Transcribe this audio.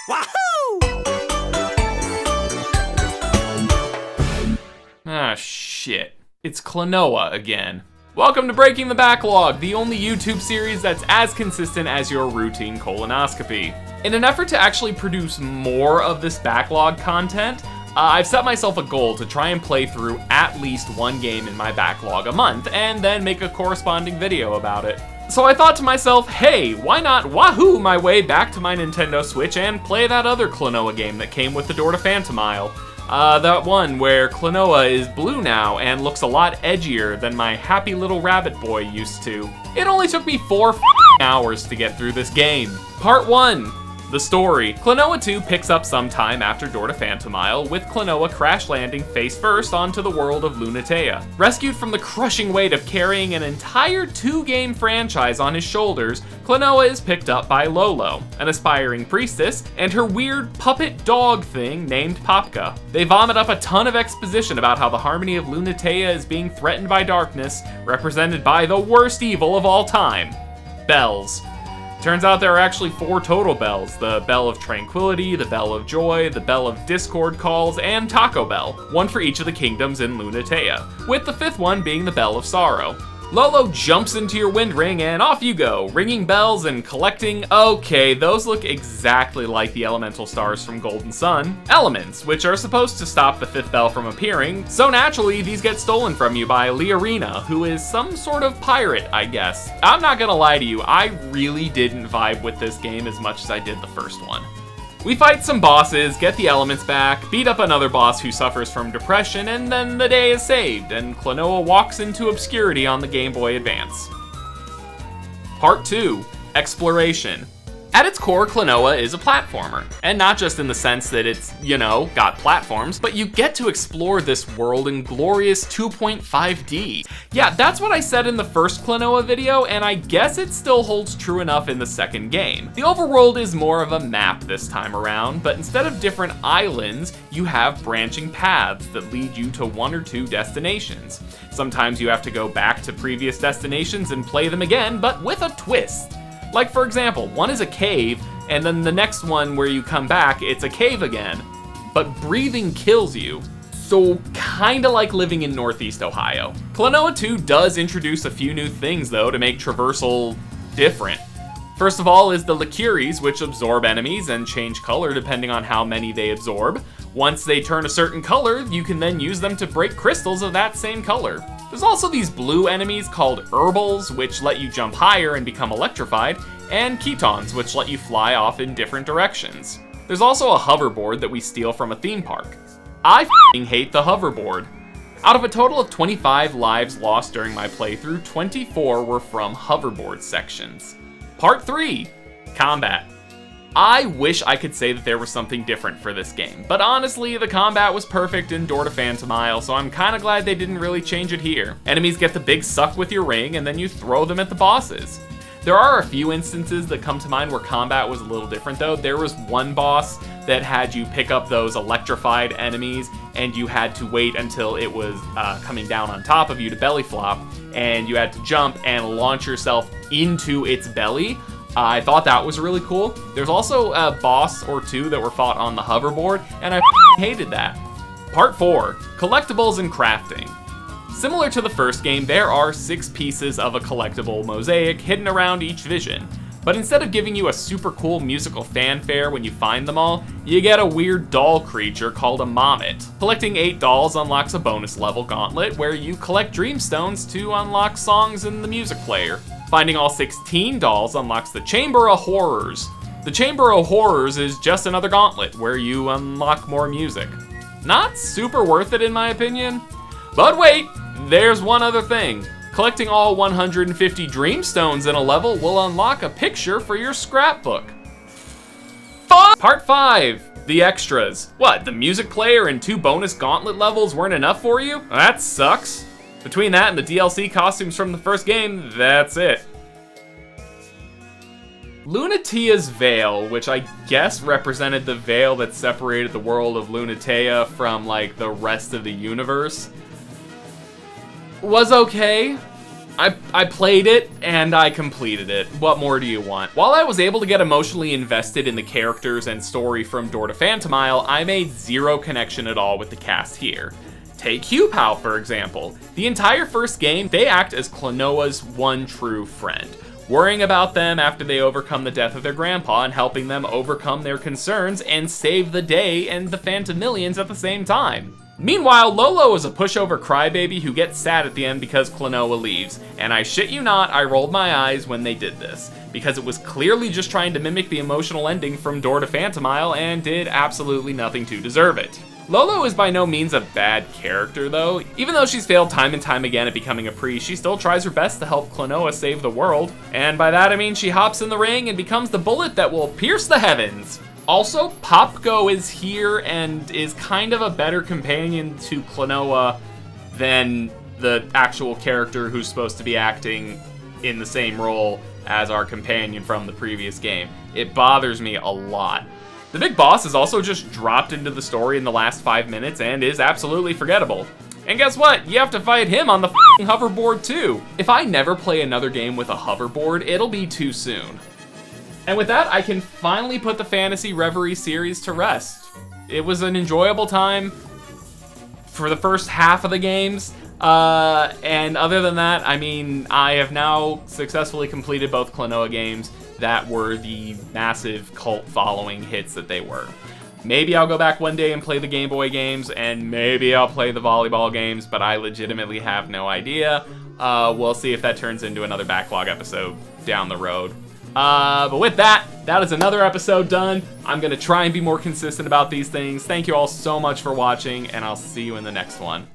Wahoo! Ah, shit. It's Klonoa again. Welcome to Breaking the Backlog, the only YouTube series that's as consistent as your routine colonoscopy. In an effort to actually produce more of this backlog content, I've set myself a goal to try and play through at least one game in my backlog a month, and then make a corresponding video about it. So I thought to myself, hey, why not Wahoo my way back to my Nintendo Switch and play that other Klonoa game that came with the door to Phantomile. That one where Klonoa is blue now and looks a lot edgier than my happy little rabbit boy used to. It only took me 4 hours to get through this game. Part 1. The story. Klonoa 2 picks up sometime after Door to Phantomile, with Klonoa crash landing face first onto the world of Lunatea. Rescued from the crushing weight of carrying an entire 2-game franchise on his shoulders, Klonoa is picked up by Lolo, an aspiring priestess, and her weird puppet dog thing named Popka. They vomit up a ton of exposition about how the harmony of Lunatea is being threatened by darkness, represented by the worst evil of all time: bells. Turns out there are actually 4 total bells: the Bell of Tranquility, the Bell of Joy, the Bell of Discord Calls, and Taco Bell, one for each of the kingdoms in Lunatea, with the 5th one being the Bell of Sorrow. Lolo jumps into your wind ring and off you go, ringing bells and collecting, okay, those look exactly like the elemental stars from Golden Sun, elements, which are supposed to stop the 5th bell from appearing, so naturally these get stolen from you by Liarina, who is some sort of pirate, I guess. I'm not gonna lie to you, I really didn't vibe with this game as much as I did the first one. We fight some bosses, get the elements back, beat up another boss who suffers from depression, and then the day is saved, and Klonoa walks into obscurity on the Game Boy Advance. Part 2. Exploration. At its core, Klonoa is a platformer, and not just in the sense that it's, got platforms, but you get to explore this world in glorious 2.5D. Yeah, that's what I said in the first Klonoa video, and I guess it still holds true enough in the second game. The overworld is more of a map this time around, but instead of different islands, you have branching paths that lead you to 1 or 2 destinations. Sometimes you have to go back to previous destinations and play them again, but with a twist. Like, for example, one is a cave, and then the next one where you come back, it's a cave again. But breathing kills you, so kinda like living in Northeast Ohio. Klonoa 2 does introduce a few new things, though, to make traversal different. First of all is the Liquires, which absorb enemies and change color depending on how many they absorb. Once they turn a certain color, you can then use them to break crystals of that same color. There's also these blue enemies called Herbals, which let you jump higher and become electrified, and Ketons, which let you fly off in different directions. There's also a hoverboard that we steal from a theme park. I f***ing hate the hoverboard. Out of a total of 25 lives lost during my playthrough, 24 were from hoverboard sections. Part 3. Combat. I wish I could say that there was something different for this game, but honestly, the combat was perfect in Door to Phantomile, so I'm kinda glad they didn't really change it here. Enemies get the big suck with your ring, and then you throw them at the bosses. There are a few instances that come to mind where combat was a little different though. There was one boss that had you pick up those electrified enemies, and you had to wait until it was coming down on top of you to belly flop, and you had to jump and launch yourself into its belly. I thought that was really cool. There's also a boss or 2 that were fought on the hoverboard, and I hated that. Part 4. Collectibles and crafting. Similar to the first game, there are 6 pieces of a collectible mosaic hidden around each vision. But instead of giving you a super cool musical fanfare when you find them all, you get a weird doll creature called a Mommet. Collecting 8 dolls unlocks a bonus level gauntlet where you collect Dreamstones to unlock songs in the music player. Finding all 16 dolls unlocks the Chamber of Horrors. The Chamber of Horrors is just another gauntlet where you unlock more music. Not super worth it in my opinion. But wait, there's one other thing. Collecting all 150 Dreamstones in a level will unlock a picture for your scrapbook. Part 5. The extras. What, the music player and 2 bonus gauntlet levels weren't enough for you? That sucks. Between that and the DLC costumes from the first game, that's it. Lunatea's veil, which I guess represented the veil that separated the world of Lunatea from, like, the rest of the universe, was okay. I played it, and I completed it. What more do you want? While I was able to get emotionally invested in the characters and story from Door to Phantomile, I made zero connection at all with the cast here. Take Hugh-Pow, for example. The entire first game, they act as Klonoa's one true friend, worrying about them after they overcome the death of their grandpa and helping them overcome their concerns and save the day and the Phantomillions at the same time. Meanwhile, Lolo is a pushover crybaby who gets sad at the end because Klonoa leaves, and I shit you not, I rolled my eyes when they did this, because it was clearly just trying to mimic the emotional ending from Door to Phantomile and did absolutely nothing to deserve it. Lolo is by no means a bad character though. Even though she's failed time and time again at becoming a priest, she still tries her best to help Klonoa save the world. And by that I mean she hops in the ring and becomes the bullet that will pierce the heavens. Also, Popgo is here and is kind of a better companion to Klonoa than the actual character who's supposed to be acting in the same role as our companion from the previous game. It bothers me a lot. The big boss is also just dropped into the story in the last 5 minutes and is absolutely forgettable. And guess what? You have to fight him on the f***ing hoverboard too. If I never play another game with a hoverboard, it'll be too soon. And with that, I can finally put the Phantasy Reverie series to rest. It was an enjoyable time for the first half of the games. And other than that, I mean, I have now successfully completed both Klonoa games that were the massive cult following hits that they were. Maybe I'll go back one day and play the Game Boy games, and maybe I'll play the volleyball games, but I legitimately have no idea. We'll see if that turns into another Backlog episode down the road. But with that is another episode done. I'm gonna try and be more consistent about these things. Thank you all so much for watching, and I'll see you in the next one.